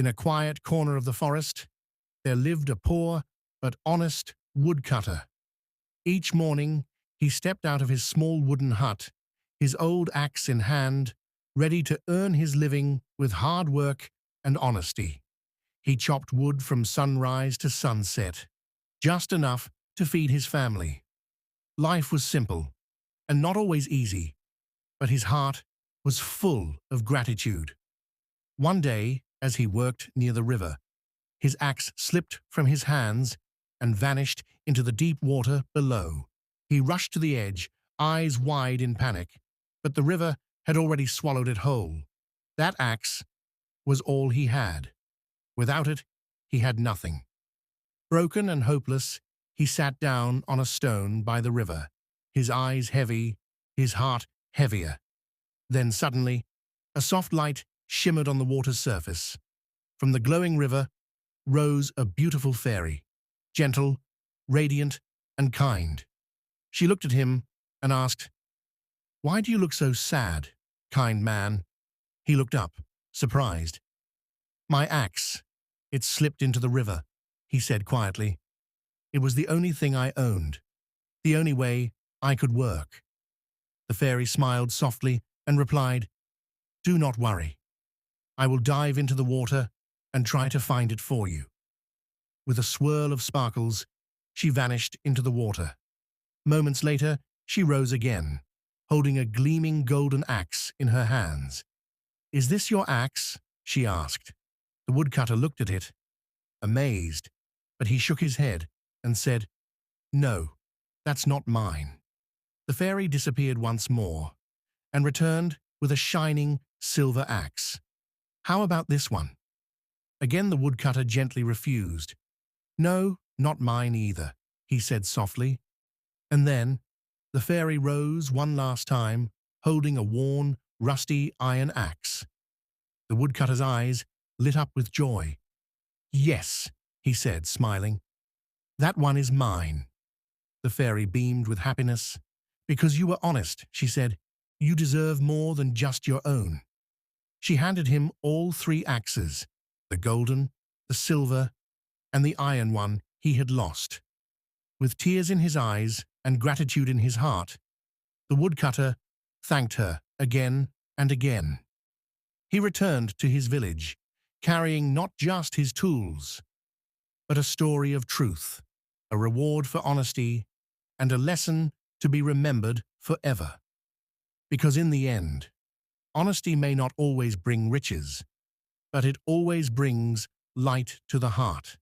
In a quiet corner of the forest, there lived a poor but honest woodcutter. Each morning, he stepped out of his small wooden hut, his old axe in hand, ready to earn his living with hard work and honesty. He chopped wood from sunrise to sunset, just enough to feed his family. Life was simple and not always easy, but his heart was full of gratitude. One day, as he worked near the river, his axe slipped from his hands and vanished into the deep water below. He rushed to the edge, eyes wide in panic, but the river had already swallowed it whole. That axe was all he had. Without it, he had nothing. Broken and hopeless, he sat down on a stone by the river, his eyes heavy, his heart heavier. Then suddenly, a soft light shimmered on the water's surface. From the glowing river rose a beautiful fairy, gentle, radiant, and kind. She looked at him and asked, "Why do you look so sad, kind man?" He looked up, surprised. "My axe. It slipped into the river," he said quietly. "It was the only thing I owned, the only way I could work." The fairy smiled softly and replied, "Do not worry. I will dive into the water and try to find it for you." With a swirl of sparkles, she vanished into the water. Moments later, she rose again, holding a gleaming golden axe in her hands. "Is this your axe?" she asked. The woodcutter looked at it, amazed, but he shook his head and said, "No, that's not mine." The fairy disappeared once more and returned with a shining silver axe. "How about this one?" Again the woodcutter gently refused. "No, not mine either," he said softly. And then the fairy rose one last time, holding a worn, rusty iron axe. The woodcutter's eyes lit up with joy. "Yes," he said, smiling. "That one is mine." The fairy beamed with happiness. "Because you were honest," she said. "You deserve more than just your own." She handed him all three axes, the golden, the silver, and the iron one he had lost. With tears in his eyes and gratitude in his heart, the woodcutter thanked her again and again. He returned to his village, carrying not just his tools, but a story of truth, a reward for honesty, and a lesson to be remembered forever. Because in the end, honesty may not always bring riches, but it always brings light to the heart.